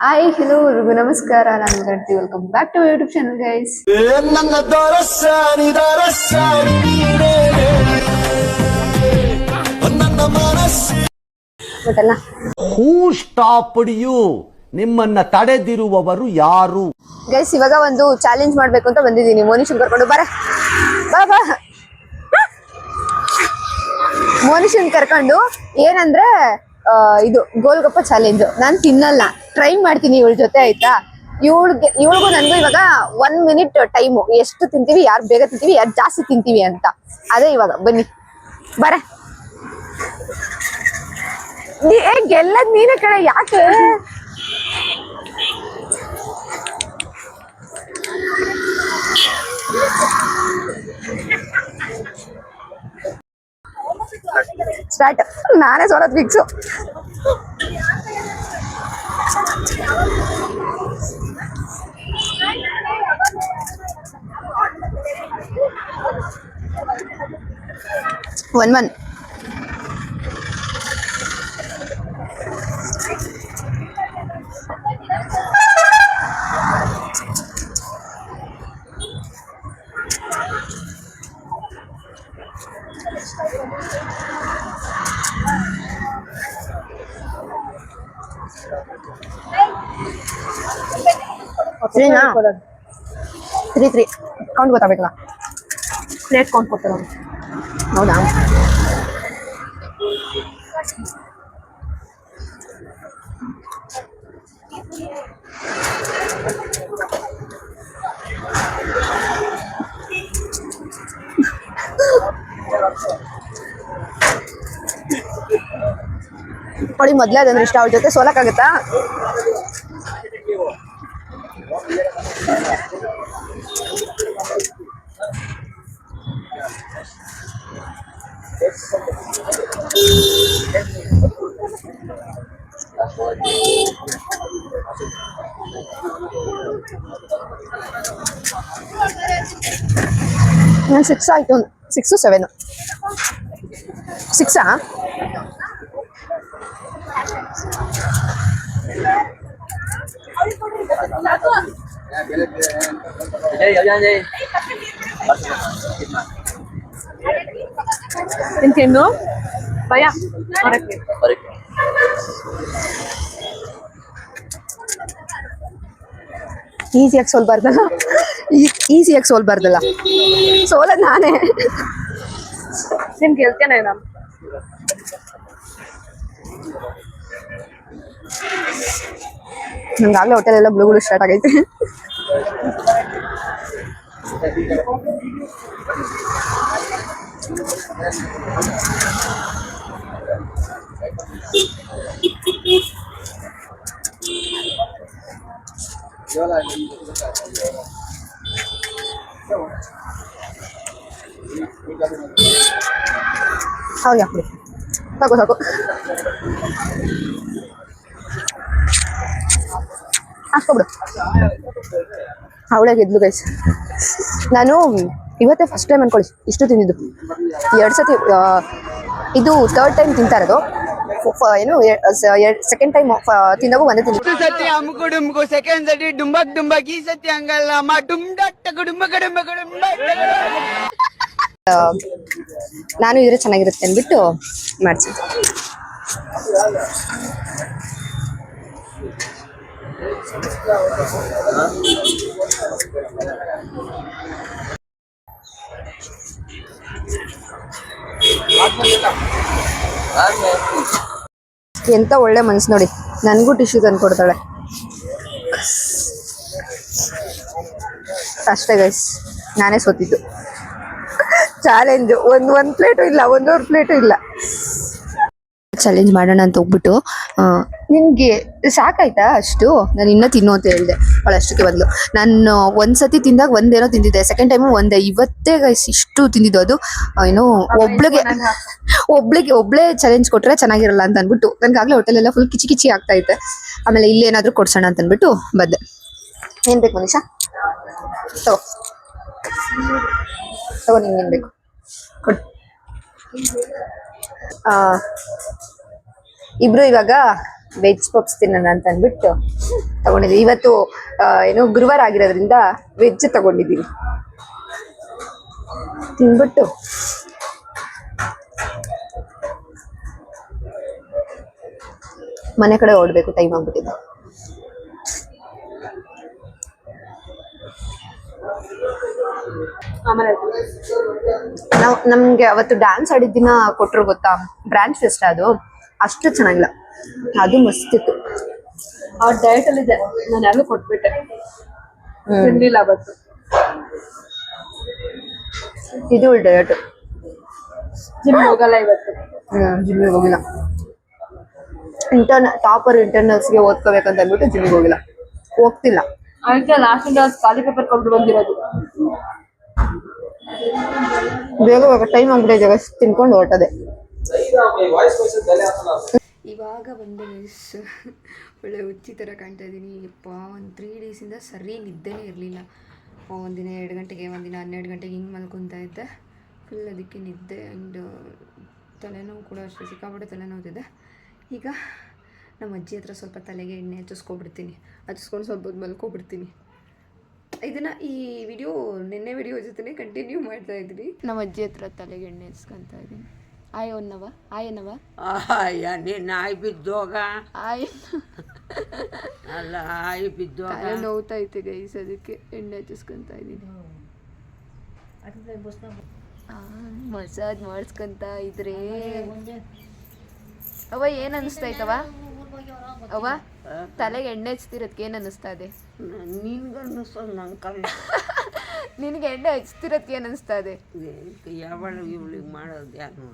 Hi hello ಎಲ್ರಿಗೂ ನಮಸ್ಕಾರ. ನಾನು Ganti. Welcome back to YouTube channel guys. ಗೊತ್ತಲ್ಲ ಹೂ ಸ್ಟಾಪ್ಡ್ ಯು, ನಿಮ್ಮನ್ನ ತಡೆದಿರುವವರು ಯಾರು? ಗೈಸ್, ಇವಾಗ ಒಂದು ಚಾಲೆಂಜ್ ಮಾಡ್ಬೇಕು ಅಂತ ಬಂದಿದ್ದೀನಿ. ಮೋನಿಶನ್ ಕರ್ಕೊಂಡು ಬಾ ಬಾ. ಮೋನಿಶನ್ ಕರ್ಕೊಂಡು ಏನಂದ್ರೆ ಇದು ಗೋಲ್ಗಪ್ಪ ಚಾಲೆಂಜ್. ನಾನು ತಿನ್ನಲ್ಲ, ಟ್ರೈ ಮಾಡ್ತೀನಿ ಇವಳ ಜೊತೆ, ಆಯ್ತಾ? ಇವಳಿಗೂ ನನ್ಗೂ ಇವಾಗ 1 ಮಿನಿಟ್ ಟೈಮು. ಎಷ್ಟು ತಿಂತೀವಿ, ಯಾರು ಬೇಗ ತಿಂತೀವಿ, ಯಾರು ಜಾಸ್ತಿ ತಿಂತೀವಿ ಅಂತ. ಅದೇ ಇವಾಗ ಬನ್ನಿ ಬರ. ಗೆಲ್ಲದ್ ನೀನೇ ಕಡೆ, ಯಾಕೆ? ಸ್ಟಾರ್ಟ್. ನಾನೇ ಸೋಲೋದು ಫಿಕ್ಸು. ಒನ್ ಸರಿನಾ? 3 ಕೌಂಟ್ ಗೊತ್ತಾಗಬೇಕಲ್ಲ. ಪ್ಲೇಟ್ ಕೌಂಟ್ ಕೊಡ್ತಾರೆ ಅವರು. ಹೌದಾ? ಅವಳಿಗೆ ಮೊದಲೇ ಅದಂದ್ರೆ ಇಷ್ಟ. ಅವಳ ಜೊತೆ ಸೋಲಕ್ಕಾಗತ್ತಾ? ನಾನು 6 ಆಯ್ತು. 6 7 6 entiendo. Vaya, ahora qué. ಈಸಿಯಾಗಿ ಸೋಲ್ಬಾರ್ದಲ್ಲ, ಈಸಿಯಾಗಿ ಸೋಲ್ಬಾರ್ದಲ್ಲ. ಸೋಲದ್ ನಾನೇ. ನಿಮ್ಗೆ ಹೇಳ್ತೇನೆ ನಾನು. ನಂಗಾಗಲೇ ಹೋಟೆಲೆಲ್ಲ ಬ್ಲೂಗಳು ಸ್ಟಾರ್ಟ್ ಆಗೈತೆ. ಅವ್ರಿಗೆ ಹಾಕ್ಬಿಡಿ, ಸಾಕು ಸಾಕು ಹಾಕ್ಕೊಬಿಡು. ಅವಳೇ ಗೆದ್ಲು ಗೈಸ್. ನಾನು ಇವತ್ತೇ ಫಸ್ಟ್ ಟೈಮ್ ಅನ್ಕೊಳ್ಳಿ ಇಷ್ಟು ತಿಂದಿದ್ದು. 2 ಸತಿ, ಇದು 3rd ಟೈಮ್ ತಿಂತಾ ಇರೋದು. ಏನು ಸೆಕೆಂಡ್ ಟೈಮ್ ತಿಂದಾಗೂ ಒಂದೇ ತಿಂದು. ನಾನು ಇದ್ರೆ ಚೆನ್ನಾಗಿರುತ್ತೆ ಅಂದ್ಬಿಟ್ಟು ಮಾಡ್ಸಿದ್ದೆ. ಎಂತ ಒಳ್ಳೆ ಮನ್ಸು ನೋಡಿ. ನನ್ಗೂ ಟಿಶ್ಯೂ ತಂದು ಕೊಡ್ತಾಳೆ ಅಷ್ಟೇ ಗೈಸ್. ನಾನೇ ಸೋತಿದ್ದು ಚಾಲೆಂಜ್. ಒಂದ್ ಪ್ಲೇಟು ಇಲ್ಲ, 1.5 ಪ್ಲೇಟು ಇಲ್ಲ. ಚಾಲೆಂಜ್ ಮಾಡೋಣ ಅಂತ ಹೋಗ್ಬಿಟ್ಟು, ನಿನ್ಗೆ ಸಾಕಾಯ್ತಾ ಅಷ್ಟು? ನಾನು ಇನ್ನೂ ತಿನ್ನು ಅಂತ ಹೇಳಿದೆ. ಅವಳು ಅಷ್ಟಕ್ಕೆ ಬದಲು ನಾನು ಒಂದ್ಸತಿ ತಿಂದಾಗ ಒಂದೇನೋ ತಿಂದಿದ್ದೆ, ಸೆಕೆಂಡ್ ಟೈಮು ಒಂದೇ. ಇವತ್ತೇ ಗೈಸ್ ಇಷ್ಟು ತಿಂದಿದ್ದು. ಅದು ಏನು ಒಬ್ಳೇ ಚಾಲೆಂಜ್ ಕೊಟ್ರೆ ಚೆನ್ನಾಗಿರಲ್ಲ ಅಂತ ಅನ್ಬಿಟ್ಟು ನನ್ಗಾಗ್ಲೇ ಹೋಟೆಲೆಲ್ಲ ಫುಲ್ ಕಿಚಿ ಆಗ್ತಾ ಐತೆ. ಆಮೇಲೆ ಇಲ್ಲೇನಾದ್ರೂ ಕೊಡ್ಸೋಣ ಅಂತ ಅನ್ಬಿಟ್ಟು ಬಂದೆ. ಏನ್ ಬೇಕು ಮನೀಷಾ? ತಗೋ ನಿಂಗೇನ್ ಬೇಕು ಕೊಡು. ಇಬ್ರು ಇವಾಗ ವೆಜ್ ಪಪ್ಸ್ ತಿನ್ನೋಣ ಅಂತ ಅಂದ್ಬಿಟ್ಟು ತಗೊಂಡಿದ್ದೀವಿ. ಇವತ್ತು ಏನೋ ಗುರುವಾರ ಆಗಿರೋದ್ರಿಂದ ವೆಜ್ ತಗೊಂಡಿದ್ದೀವಿ. ತಿನ್ಬಿಟ್ಟು ಮನೆ ಕಡೆ ಓಡಬೇಕು, ಟೈಮ್ ಆಗ್ಬಿಟ್ಟಿದೆ. ನಮ್ಗೆ ಅವತ್ತು ಡ್ಯಾನ್ಸ್ ಆಡಿದ ದಿನ ಕೊಟ್ರು ಗೊತ್ತಾ, ಬ್ರಾಂಚ್ ಫೆಸ್ಟ್, ಅದು ಅಷ್ಟು ಚೆನ್ನಾಗಿಲ್ಲ, ಅದು ಮಸ್ತ್ ಇತ್ತು. ಅವ್ರ ಡಯಟ್ ಅಲ್ಲಿ ಇದೆ, ನಾನು ಯಾರಿಗೂ ಕೊಟ್ಬಿಟ್ಟೆ, ತಿನ್ಲಿಲ್ಲ ಅವತ್ತು. ಇದು ಡಯಟ್. ಜಿಮ್ ಹೋಗಲ್ಲ ಇವತ್ತು. ಜಿಮ್ಮಿಗೆ ಹೋಗಿಲ್ಲ. ಇಂಟರ್ನಲ್ಸ್ಗೆ ಓದ್ಕೋಬೇಕಂತ ಅಂದ್ಬಿಟ್ಟು ಜಿಮ್ಮಿಗೆ ಹೋಗಿಲ್ಲ, ಹೋಗ್ತಿಲ್ಲ. ಅದಕ್ಕೆ ಲಾಸ್ಟ್ ಖಾಲಿ ಪೇಪರ್ ಕೊಟ್ಟು ಬಂದಿರೋದು. ಬೇಗ ಟೈಮ್ ಆಗ್ಬಿಟ್ಟಿದೆ, ತಿನ್ಕೊಂಡು ಹೊರಟದೆ. ಇವಾಗ ಬಂದು ಒಳ್ಳೆ ಹುಚ್ಚಿ ಥರ ಕಾಣ್ತಾ ಇದ್ದೀನಿ. ಯಪ್ಪ, ಒಂದು 3 ಡೇಸಿಂದ ಸರಿ ನಿದ್ದೆನೇ ಇರಲಿಲ್ಲ. ಒಂದಿನ 2 ಗಂಟೆಗೆ, ಒಂದಿನ 12 ಗಂಟೆಗೆ ಹಿಂಗೆ ಮಲ್ಕೊತಾ ಇದ್ದೆ. ಫುಲ್ ಅದಕ್ಕೆ ನಿದ್ದೆ ಆ್ಯಂಡ್ ತಲೆನೋವು ಕೂಡ ಅಷ್ಟೇ, ಸಿಕ್ಕಾಪಟ್ಟೆ ತಲೆನೋವುತ್ತಿದೆ. ಈಗ ನಮ್ಮ ಅಜ್ಜಿ ಹತ್ರ ಸ್ವಲ್ಪ ತಲೆಗೆ ಎಣ್ಣೆ ಹಚ್ಚಿಸ್ಕೊಬಿಡ್ತೀನಿ, ಹಚ್ಚಿಸ್ಕೊಂಡು ಸ್ವಲ್ಪ ಹೊತ್ತು ಮಲ್ಕೊಬಿಡ್ತೀನಿ. ಇದನ್ನು ಈ ವಿಡಿಯೋ ನಿನ್ನೆ ವಿಡಿಯೋ ಜೊತೆ ಕಂಟಿನ್ಯೂ ಮಾಡ್ತಾ ಇದ್ದೀನಿ. ನಮ್ಮ ಅಜ್ಜಿ ಹತ್ರ ತಲೆಗೆ ಎಣ್ಣೆ ಹಚ್ಕೊತಾ ಇದ್ದೀನಿ. ಆಯ್ ನೀನು ಆಯ್ ಬಿದ್ದೋಗ ಆಯ್ ಅಲ್ಲ ಆಯ್ ಬಿದ್ದೋಗ ತಲೆ ನೋವ್ತಾ ಐತೆ ಗೈಸ್, ಅದಕ್ಕೆ ಎಣ್ಣೆ ಹಚ್ಚಿಸ್ಕೊತಾ ಇದ್ದೀನಿ. ಮಸಾಜ್ ಮಾಡಿಸ್ಕೊಂತ ಇದ್ರೆ ಅವ ಏನು ಅನಿಸ್ತೈತವ? ಅವ್ವ ತಲೆಗೆ ಎಣ್ಣೆ ಹಚ್ತಿರೋದಕ್ಕೆ ಏನು ಅನ್ನಿಸ್ತಾ ಇದೆ? ನಿನ್ಗನ್ನಿಸೋದು ನಂಗೆ ಕಮ್ಮಿ. ನಿನಗೆ ಎಣ್ಣೆ ಹಚ್ತಿರೋದಕ್ಕೆ ಏನು ಅನಿಸ್ತಾ ಇದೆ? ಯಾವಳ ಇವಳಿಗೆ ಮಾಡೋದು ಯಾರು